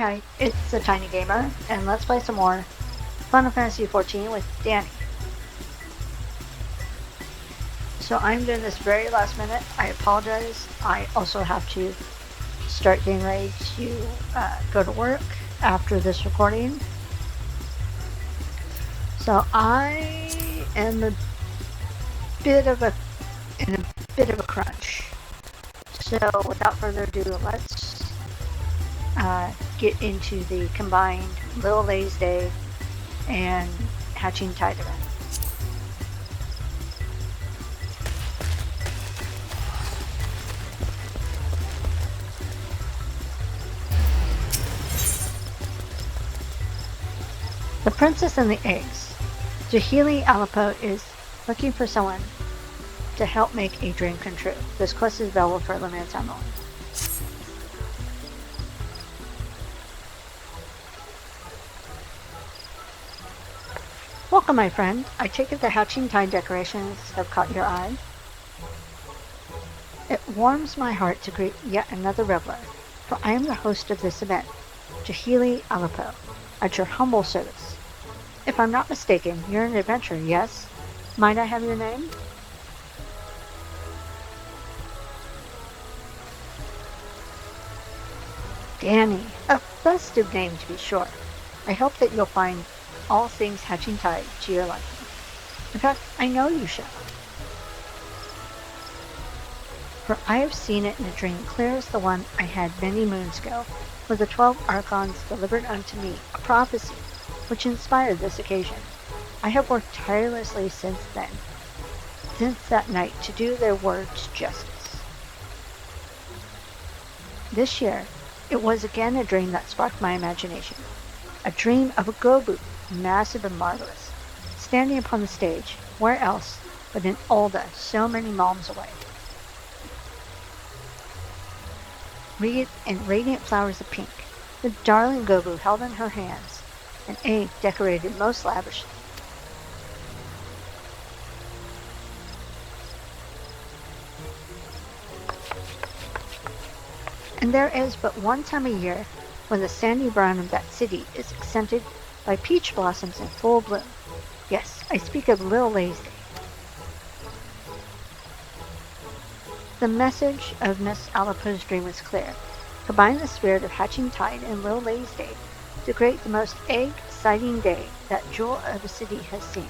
Hi, it's the Tiny Gamer, and let's play some more Final Fantasy XIV with Daenne. So I'm doing this very last minute. I apologize. I also have to start getting ready to go to work after this recording. So I am in a bit of a crunch. So without further ado, let's get into the combined Little Lay's Day and Hatching Tide event. The Princess and the Eggs. Jahili Alipo is looking for someone to help make a dream come true. This quest is available for a limited time only. Welcome, my friend. I take it the Hatching Tide decorations have caught your eye. It warms my heart to greet yet another reveler, for I am the host of this event, Jahili Alipo, at your humble service. If I'm not mistaken, you're an adventurer, yes? Might I have your name? Daenne, a festive name to be sure. I hope that you'll find all things Hatching Tide to your liking. In fact, I know you shall. For I have seen it in a dream clear as the one I had many moons ago, where the 12 Archons delivered unto me a prophecy which inspired this occasion. I have worked tirelessly since that night, to do their words justice. This year, it was again a dream that sparked my imagination. A dream of a Gobu, massive and marvelous, standing upon the stage, where else but in Ul'dah, so many malms away. In radiant flowers of pink, the darling Gobu held in her hands an egg decorated most lavishly. And there is but one time a year when the sandy brown of that city is accented by peach blossoms in full bloom. Yes, I speak of Little Lay's Day. The message of Miss Alipo's dream was clear. Combine the spirit of Hatching Tide and Little Lay's Day to create the most egg-exciting day that Jewel of the City has seen.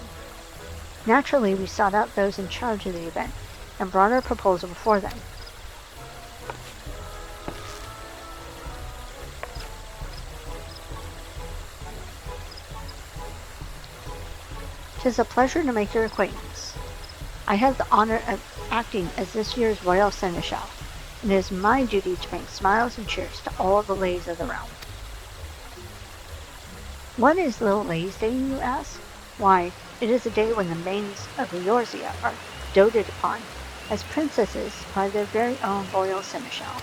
Naturally, we sought out those in charge of the event and brought our proposal before them. Tis a pleasure to make your acquaintance. I have the honor of acting as this year's Royal Seneschal, and it is my duty to bring smiles and cheers to all the lays of the realm. What is Little Lay's Day, you ask? Why, it is a day when the maidens of Eorzea are doted upon as princesses by their very own Royal Seneschal.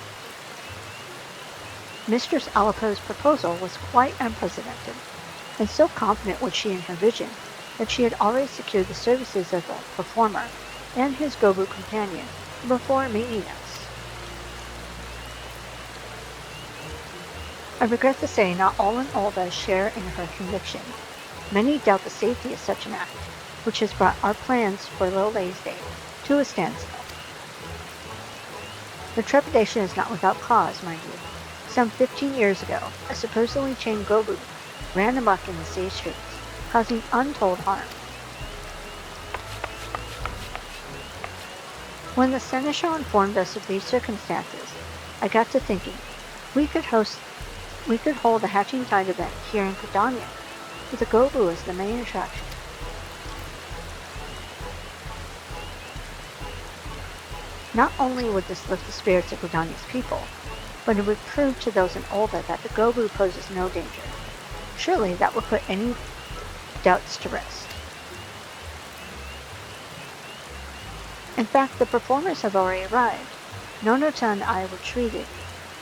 Mistress Alipo's proposal was quite unprecedented, and so confident was she in her vision that she had already secured the services of the performer and his Gobu companion before meeting us. I regret to say not all in Ul'dah share in her conviction. Many doubt the safety of such an act, which has brought our plans for Little Lay's Day to a standstill. The trepidation is not without cause, mind you. Some 15 years ago, a supposedly chained Gobu ran amok in the city streets, causing untold harm. When the Seneschal informed us of these circumstances, I got to thinking, we could hold a Hatching Tide event here in Gridania, with the Gobu as the main attraction. Not only would this lift the spirits of Gridania's people, but it would prove to those in Ul'dah that the Gobu poses no danger. Surely that would put any doubts to rest. In fact, the performers have already arrived. Nonota and I were treated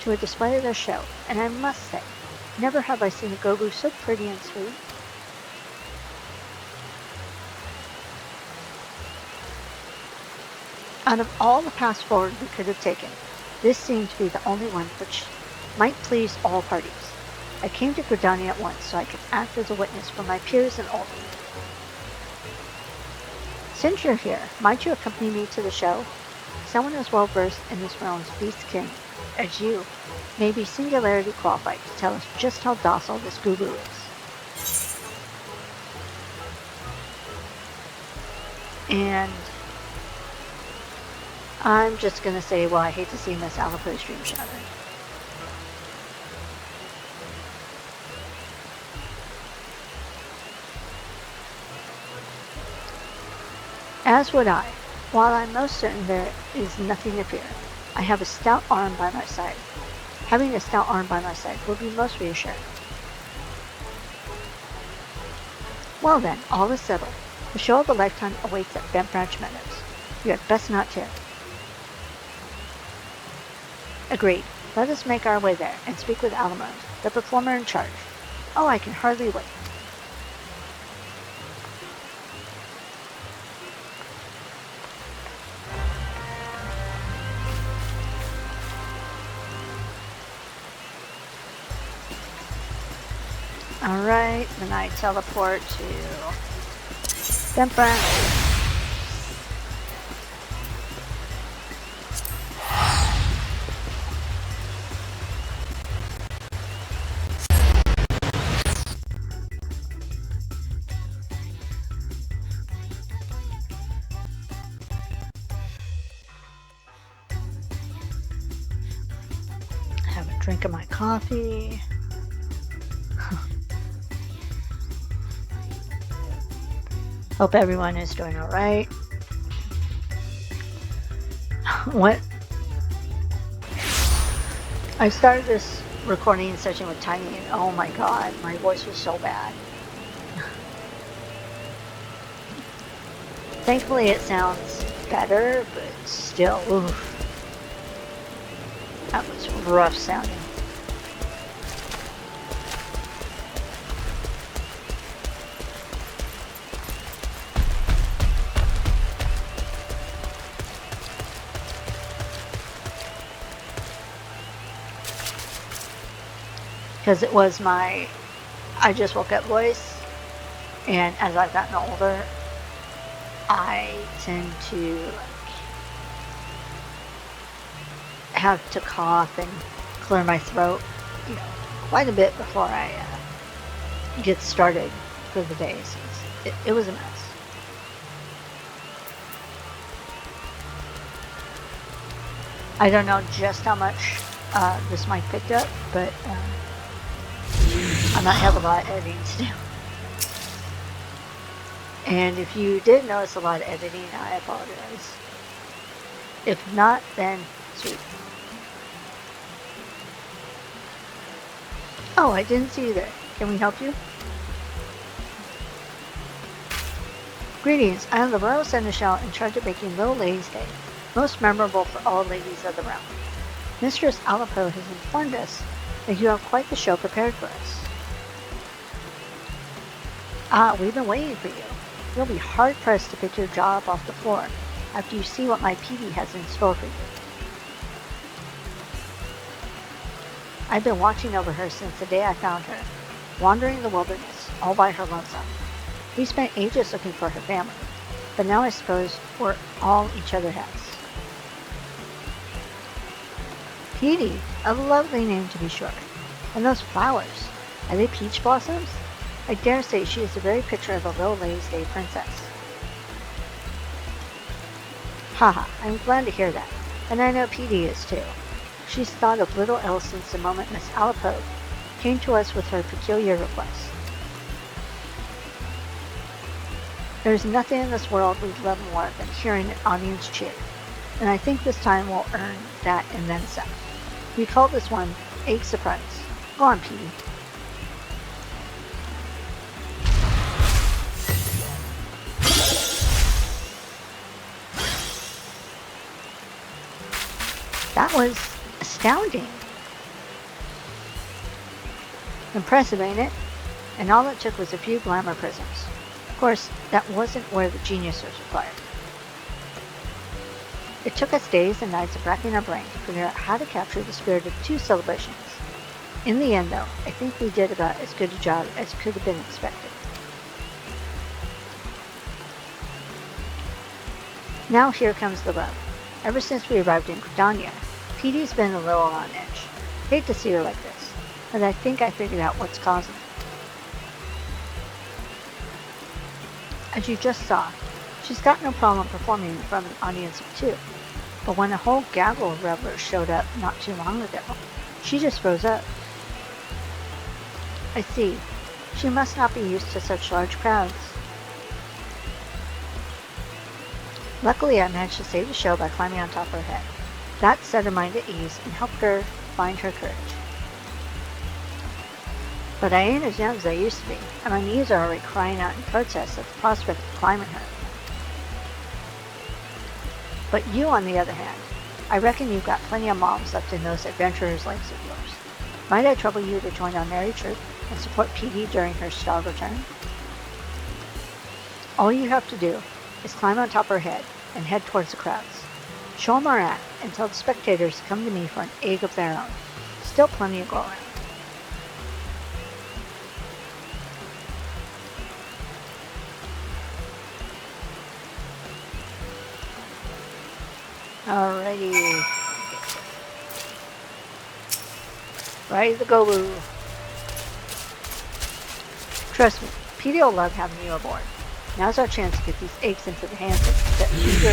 to a display of their show, and I must say, never have I seen a Gobu so pretty and sweet. Out of all the paths forward we could have taken, this seemed to be the only one which might please all parties. I came to Gridani at once so I could act as a witness for my peers and Oldie. Since you're here, might you accompany me to the show? Someone as well versed in this realm's beastkin as you may be singularly qualified to tell us just how docile this guru is. And I'm just going to say, well, I hate to see Miss Alapo's dream shattered. As would I. While I'm most certain there is nothing to fear, I have a stout arm by my side. Having a stout arm by my side will be most reassuring. Well then, all is settled. The show of a lifetime awaits at Bent Branch Meadows. You had best not tarry. Agreed. Let us make our way there and speak with Alamo, the performer in charge. Oh, I can hardly wait. Alright, then I teleport to Bent Branch. Have a drink of my coffee. Hope everyone is doing alright. What? I started this recording session with Tiny and oh my god, my voice was so bad. Thankfully it sounds better, but still, oof. That was rough sounding. Because it was my I just woke up voice, and as I've gotten older, I tend to have to cough and clear my throat, you know, quite a bit before I get started for the day. So it was a mess. I don't know just how much this mic picked up, but I might have a lot of editing to do. And if you did notice a lot of editing, I apologize. If not, then sweet. Oh, I didn't see you there. Can we help you? Greetings, I am the Royal Seneschal in charge of making Little Ladies' Day most memorable for all ladies of the realm. Mistress Alapo has informed us that you have quite the show prepared for us. Ah, we've been waiting for you. You'll be hard-pressed to pick your jaw up off the floor after you see what my PD has in store for you. I've been watching over her since the day I found her, wandering the wilderness, all by her lonesome. We spent ages looking for her family, but now I suppose we're all each other has. Petey, a lovely name to be sure. And those flowers, are they peach blossoms? I dare say she is the very picture of a Little Ladies' Day princess. Haha, I'm glad to hear that, and I know Petey is too. She's thought of little else since the moment Miss Alapo came to us with her peculiar request. There's nothing in this world we'd love more than hearing an audience cheer, and I think this time we'll earn that and then some. We call this one Egg Surprise. Go on, Petey. That was astounding. Impressive, ain't it? And all it took was a few glamour prisms. Of course, that wasn't where the genius was required. It took us days and nights of racking our brains to figure out how to capture the spirit of two celebrations. In the end, though, I think we did about as good a job as could have been expected. Now here comes the rub. Ever since we arrived in Daenne, Petey's been a little on edge. Hate to see her like this, but I think I figured out what's causing it. As you just saw, she's got no problem performing in front of an audience of 2. But when a whole gaggle of revelers showed up not too long ago, she just froze up. I see. She must not be used to such large crowds. Luckily, I managed to save the show by climbing on top of her head. That set her mind at ease and helped her find her courage. But I ain't as young as I used to be, and my knees are already crying out in protest at the prospect of climbing her. But you, on the other hand, I reckon you've got plenty of moms left in those adventurers' legs of yours. Might I trouble you to join our merry troop and support Petey during her star return? All you have to do is climb on top of her head and head towards the crowds. Show 'em our act and tell the spectators to come to me for an egg of their own. Still plenty to go around. Alrighty. Right the go-boo. Trust me, Petey will love having you aboard. Now's our chance to get these eggs into the hands of the eager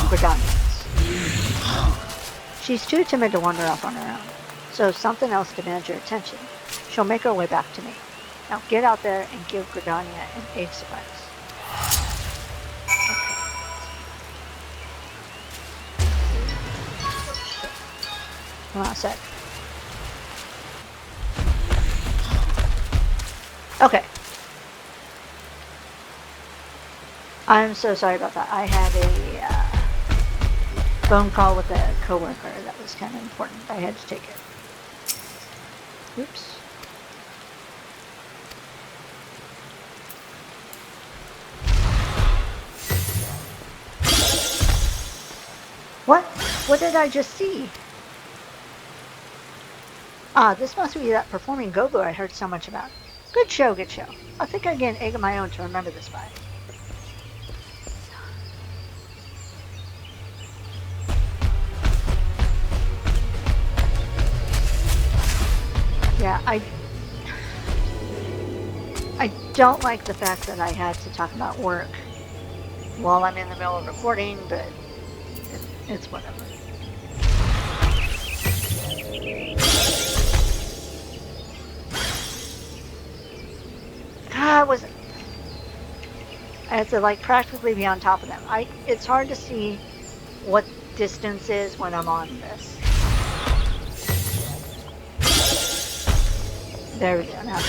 Gridanians. She's too timid to wander off on her own, so if something else demands your attention, she'll make her way back to me. Now get out there and give Gridania an egg surprise. Hold on a sec. Okay. I'm so sorry about that. I had a phone call with a coworker that was kind of important. I had to take it. Oops. What? What did I just see? Ah, this must be that performing go-go I heard so much about. Good show, good show. I think I get an egg of my own to remember this by. Yeah, I don't like the fact that I had to talk about work while I'm in the middle of recording, but it's whatever. I had to like practically be on top of them. It's hard to see what distance is when I'm on this. There we go. Now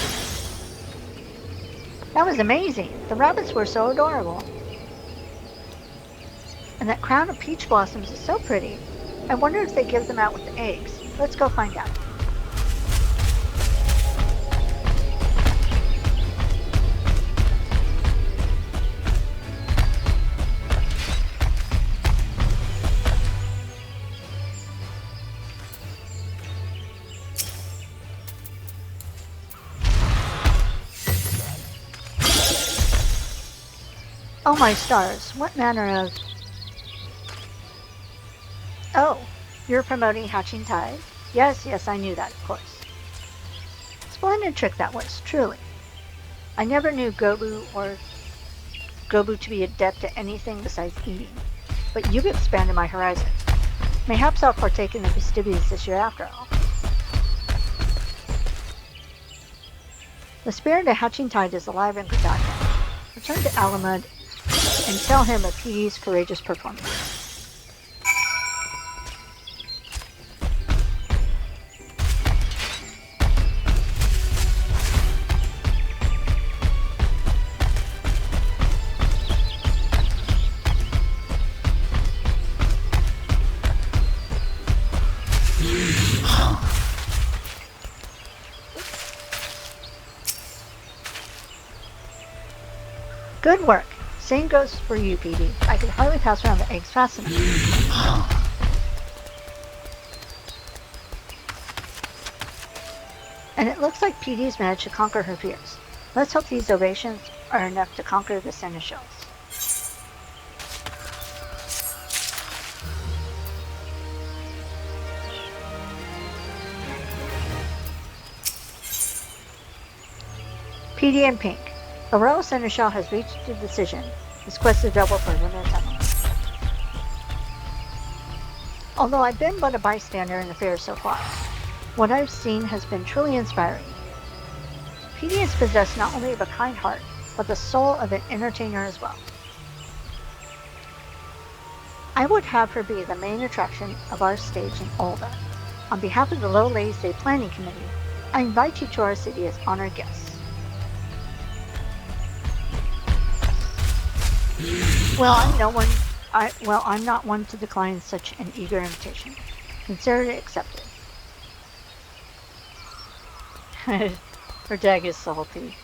that was amazing. The rabbits were so adorable. And that crown of peach blossoms is so pretty. I wonder if they give them out with the eggs. Let's go find out. Oh my stars, what manner of... Oh, you're promoting Hatching Tide? Yes, I knew that, of course. Splendid trick that was, truly. I never knew Gobu to be adept at anything besides eating, but you've expanded my horizons. Mayhaps I'll partake in the festivities this year after all. The spirit of Hatching Tide is alive in Gridania. Return to Alamud and tell him of Petey's courageous performance. Good work. Same goes for you, Petey. I could hardly pass around the eggs fast enough. And it looks like PD's managed to conquer her fears. Let's hope these ovations are enough to conquer the seneschals. PD in pink. The royal seneschal has reached a decision. His quest is double for lunar tunnel. Although I've been but a bystander in affairs so far, what I've seen has been truly inspiring. PD is possessed not only of a kind heart, but the soul of an entertainer as well. I would have her be the main attraction of our stage in Olda. On behalf of the Little Ladies' Day Planning Committee, I invite you to our city as honored guests. Well, I'm not one to decline such an eager invitation. Consider it accepted. Her dag is salty.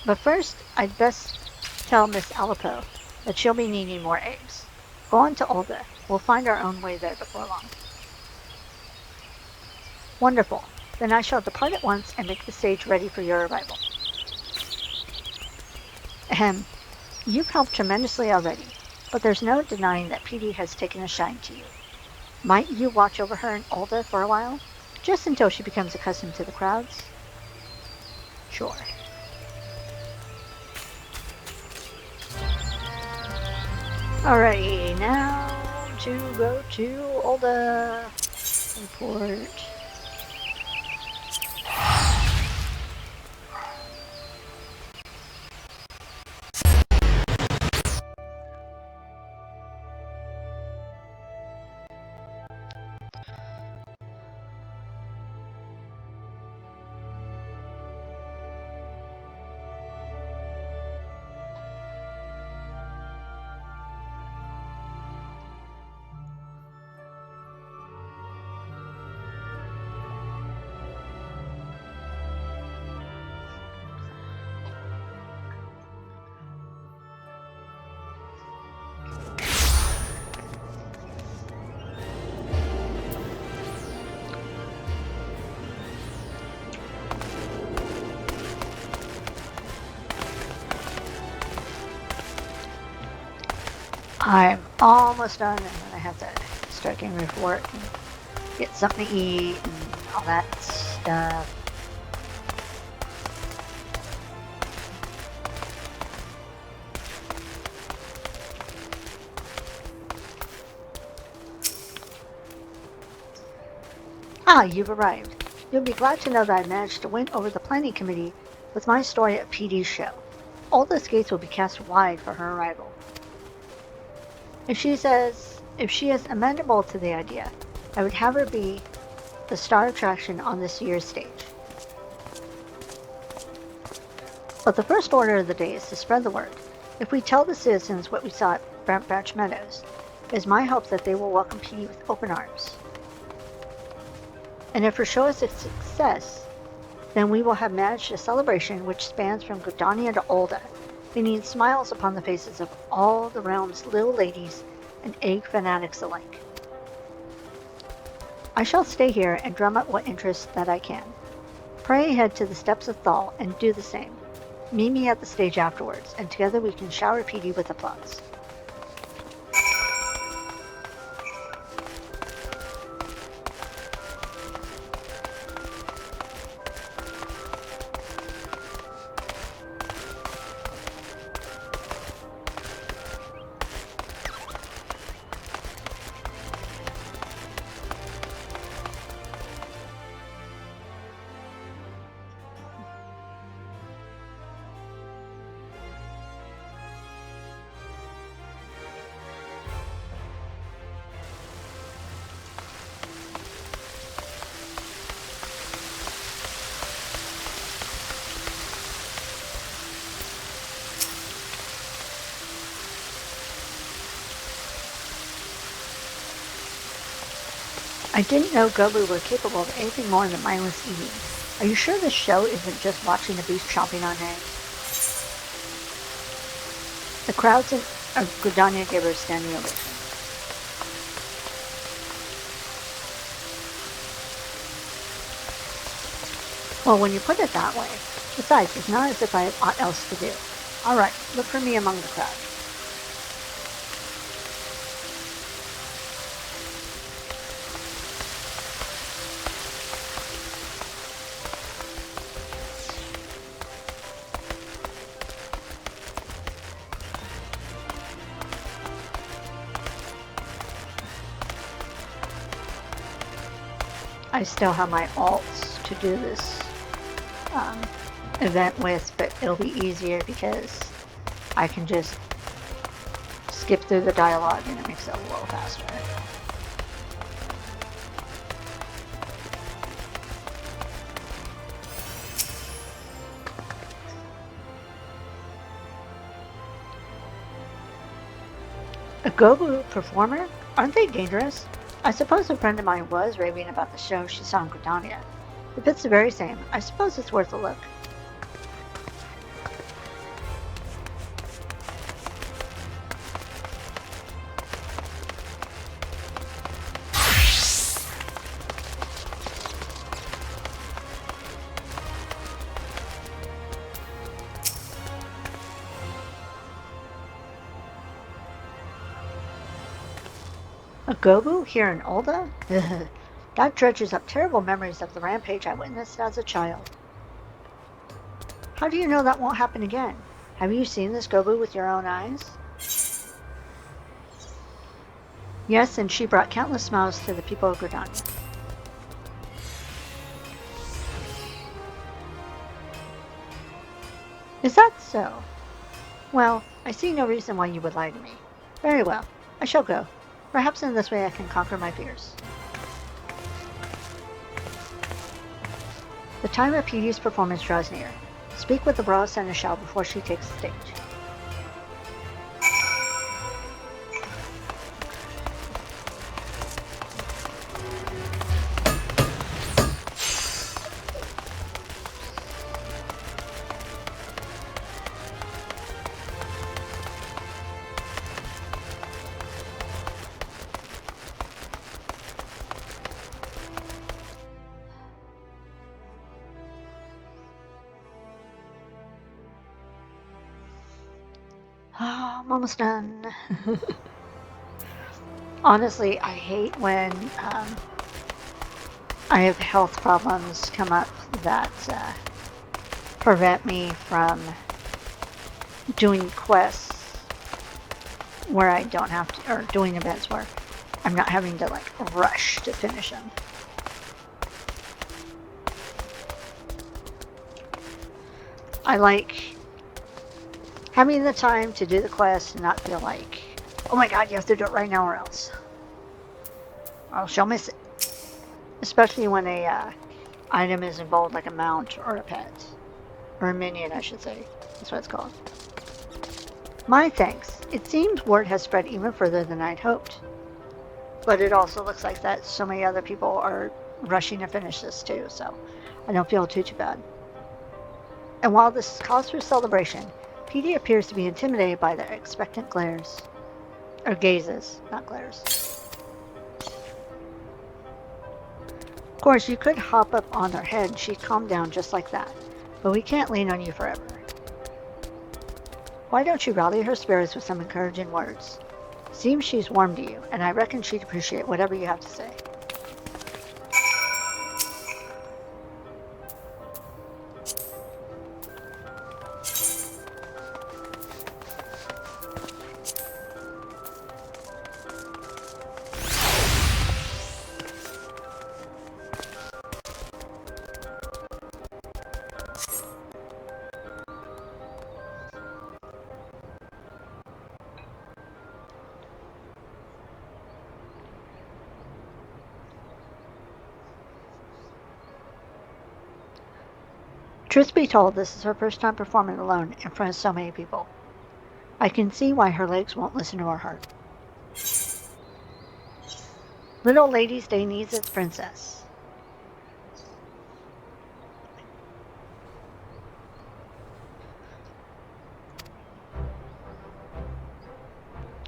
But first, I'd best tell Miss Alipo that she'll be needing more eggs. Go on to Olga. We'll find our own way there before long. Wonderful. Then I shall depart at once and make the stage ready for your arrival. Ahem. You've helped tremendously already, but there's no denying that PD has taken a shine to you. Might you watch over her in Olda for a while? Just until she becomes accustomed to the crowds? Sure. Alrighty, now to go to Olda. Report. I'm almost done, and then I have to start getting ready for work and get something to eat and all that stuff. Ah, you've arrived. You'll be glad to know that I managed to win over the planning committee with my story at PD's show. All the gates will be cast wide for her arrival. If she is amenable to the idea, I would have her be the star attraction on this year's stage. But the first order of the day is to spread the word. If we tell the citizens what we saw at Brant Branch Meadows, it is my hope that they will welcome PD with open arms. And if her show is a success, then we will have managed a celebration which spans from Godania to Olda, leaving smiles upon the faces of all the realm's little ladies and egg fanatics alike. I shall stay here and drum up what interest that I can. Pray ahead to the steps of Thal and do the same. Meet me at the stage afterwards, and together we can shower PD with applause. I didn't know Gobu were capable of anything more than mindless eating. Are you sure this show isn't just watching a beast chomping on hay? The crowds in Gridania gave her a standing ovation. Well, when you put it that way. Besides, it's not as if I have aught else to do. All right, look for me among the crowd. I still have my alts to do this event with, but it'll be easier because I can just skip through the dialogue and it makes it a little faster. A Gobu performer? Aren't they dangerous? I suppose a friend of mine was raving about the show she saw in Gridania. If it's the very same, I suppose it's worth a look. A Gobu here in Ulda? That dredges up terrible memories of the rampage I witnessed as a child. How do you know that won't happen again? Have you seen this Gobu with your own eyes? Yes, and she brought countless smiles to the people of Gridania. Is that so? Well, I see no reason why you would lie to me. Very well, I shall go. Perhaps in this way I can conquer my fears. The time of Petey's performance draws near. Speak with the Brawl Seneschal before she takes the stage. Oh, I'm almost done. Honestly, I hate when I have health problems come up that prevent me from doing quests where I don't have to, or doing events where I'm not having to like rush to finish them. I like having the time to do the quest and not feel like, oh my god, you have to do it right now or else she'll miss it. Especially when a item is involved, like a mount or a pet. Or a minion, I should say. That's what it's called. My thanks. It seems word has spread even further than I'd hoped. But it also looks like that so many other people are rushing to finish this too, so I don't feel too bad. And while this is cause for celebration, Petey appears to be intimidated by their expectant glares. Or gazes, not glares. Of course, you could hop up on her head and she'd calm down just like that, but we can't lean on you forever. Why don't you rally her spirits with some encouraging words? Seems she's warm to you, and I reckon she'd appreciate whatever you have to say. Truth be told, this is her first time performing alone in front of so many people. I can see why her legs won't listen to her heart. Little Lady's Day needs its princess.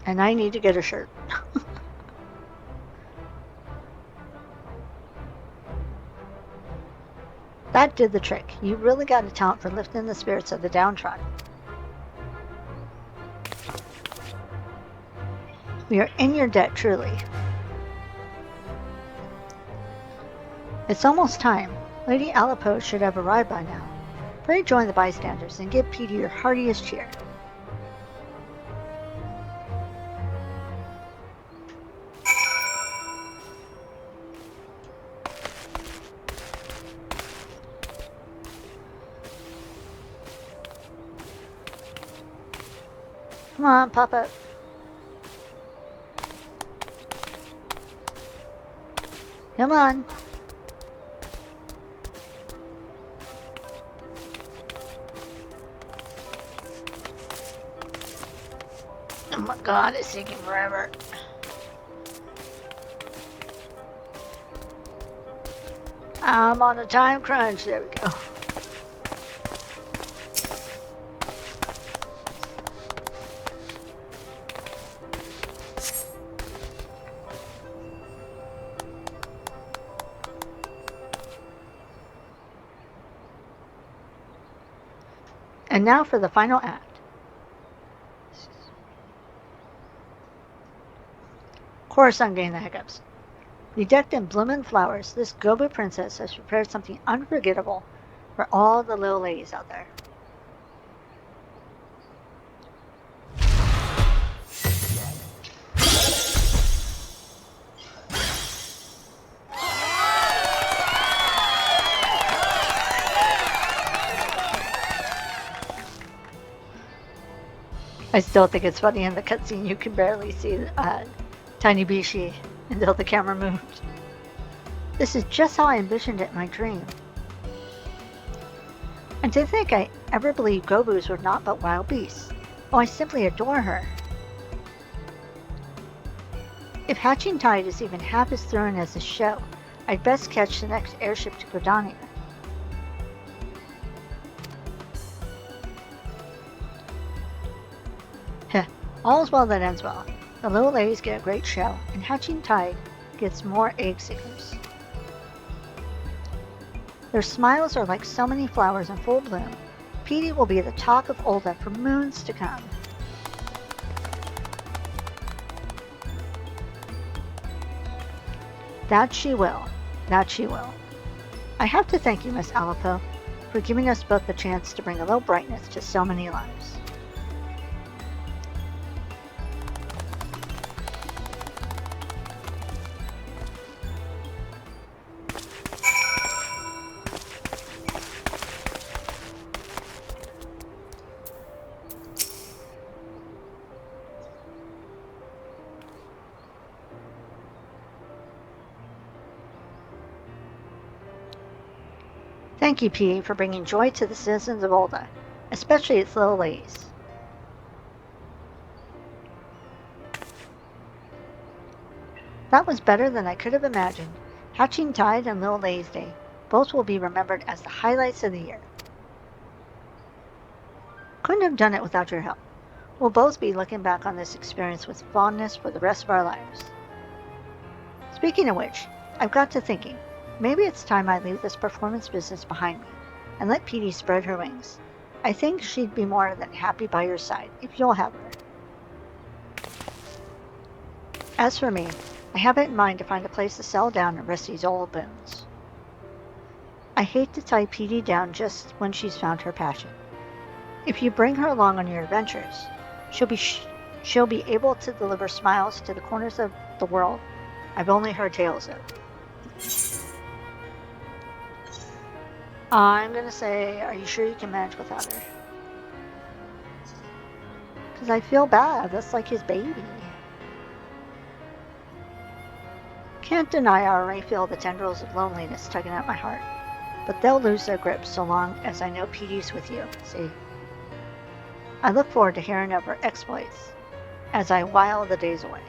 And I need to get a shirt. That did the trick. You really got a talent for lifting the spirits of the downtrodden. We are in your debt, truly. It's almost time. Lady Alipo should have arrived by now. Pray join the bystanders and give Petey your heartiest cheer. Come on, pop up. Come on. Oh my god, it's taking forever. I'm on a time crunch. There we go. And now for the final act. Of course I'm getting the hiccups. Bedecked in blooming flowers, this Gobu princess has prepared something unforgettable for all the little ladies out there. I still think it's funny in the cutscene you can barely see Tiny Bishi until the camera moved. This is just how I envisioned it in my dream. And to think I ever believed Gobus were not but wild beasts. Oh, I simply adore her. If Hatching Tide is even half as thrilling as the show, I'd best catch the next airship to Gridania. Heh, all's well that ends well. The little ladies get a great show, and Hatching Tide gets more egg seekers. Their smiles are like so many flowers in full bloom. Petey will be the talk of Olda for moons to come. That she will. That she will. I have to thank you, Miss Alipo, for giving us both the chance to bring a little brightness to so many lives. Thank you, Petey, for bringing joy to the citizens of Olda, especially its little ladies. That was better than I could have imagined. Hatching Tide and Little Ladies Day both will be remembered as the highlights of the year. Couldn't have done it without your help. We'll both be looking back on this experience with fondness for the rest of our lives. Speaking of which, I've got to thinking. Maybe it's time I leave this performance business behind me and let Petey spread her wings. I think she'd be more than happy by your side if you'll have her. As for me, I have it in mind to find a place to settle down and rest these old bones. I hate to tie Petey down just when she's found her passion. If you bring her along on your adventures, she'll be able to deliver smiles to the corners of the world I've only heard tales of. I'm gonna say, are you sure you can manage without her? Because I feel bad. That's like his baby. Can't deny I already feel the tendrils of loneliness tugging at my heart. But they'll lose their grip so long as I know Petey's with you, see? I look forward to hearing of her exploits as I while the days away.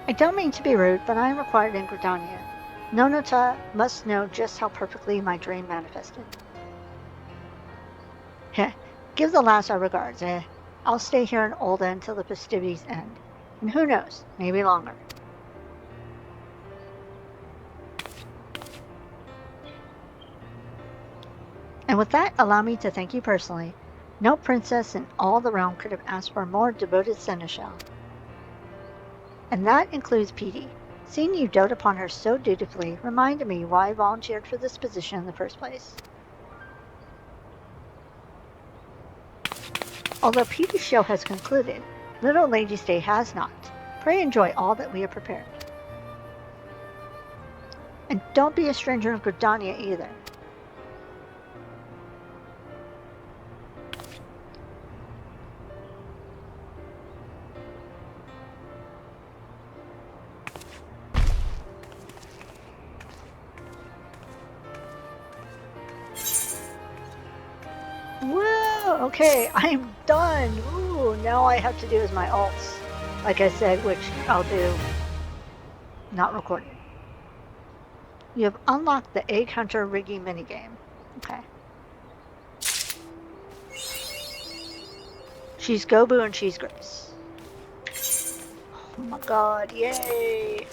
I don't mean to be rude, but I am required in Gridania. Nonota must know just how perfectly my dream manifested. Heh, give the lass our regards, eh? I'll stay here in Olda until the festivities end. And who knows, maybe longer. And with that, allow me to thank you personally. No princess in all the realm could have asked for a more devoted seneschal. And that includes Petey. Seeing you dote upon her so dutifully reminded me why I volunteered for this position in the first place. Although Petey's show has concluded, Little Lady's Day has not. Pray enjoy all that we have prepared. And don't be a stranger in Gridania either. Whoa, okay, I'm done. Ooh, now all I have to do is my alts. Like I said, which I'll do not recorded. You have unlocked the Egg Hunter rigging minigame. Okay. She's Gobu and she's Grace. Oh my god, yay!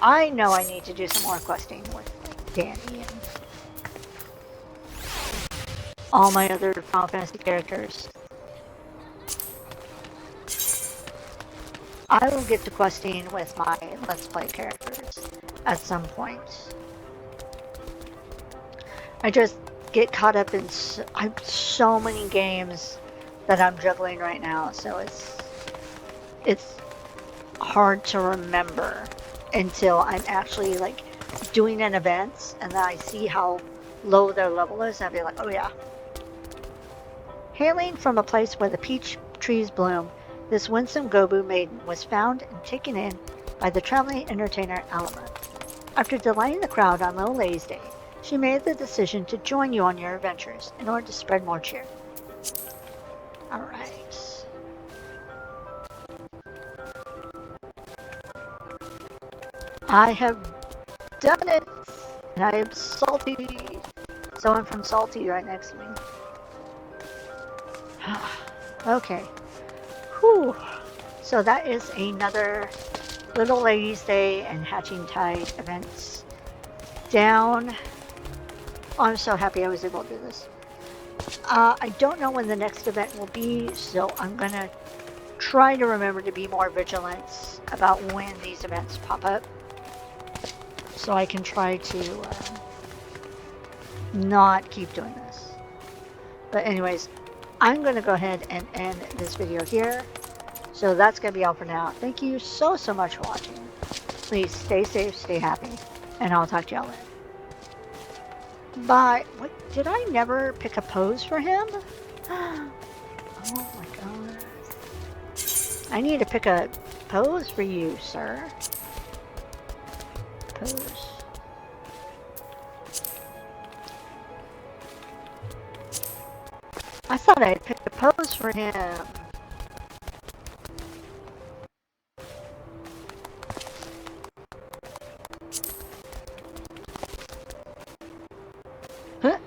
I know I need to do some more questing with Daenne and all my other Final Fantasy characters. I will get to questing with my Let's Play characters at some point. I just get caught up in so many games that I'm juggling right now, so it's hard to remember until I'm actually like doing an event and then I see how low their level is and I'll be like, oh yeah. Hailing from a place where the peach trees bloom, this winsome Gobu maiden was found and taken in by the traveling entertainer Alma. After delighting the crowd on Little Lady's Day, she made the decision to join you on your adventures in order to spread more cheer. Alright. I have done it! And I am salty! Someone from Salty right next to me. Okay. Whew. So that is another Little Ladies Day and Hatching Tide events down. Oh, I'm so happy I was able to do this. I don't know when the next event will be, so I'm gonna try to remember to be more vigilant about when these events pop up, so I can try to not keep doing this. But anyways, I'm gonna go ahead and end this video here. So that's gonna be all for now. Thank you so much for watching. Please stay safe, stay happy, and I'll talk to y'all later. Bye. What? Did I never pick a pose for him? Oh my god. I need to pick a pose for you, sir. Pose. I thought I had picked a pose for him. Huh?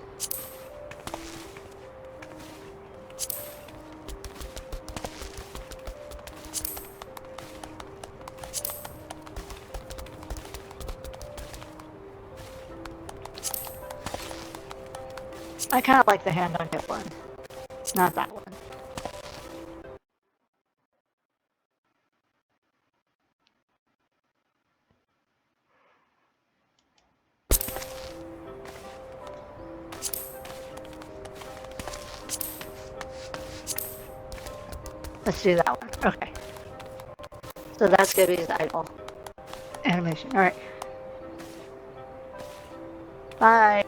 I kind of like the hand on hip one. Not that one. Let's do that one. Okay. So that's gonna be his idle animation. Alright. Bye.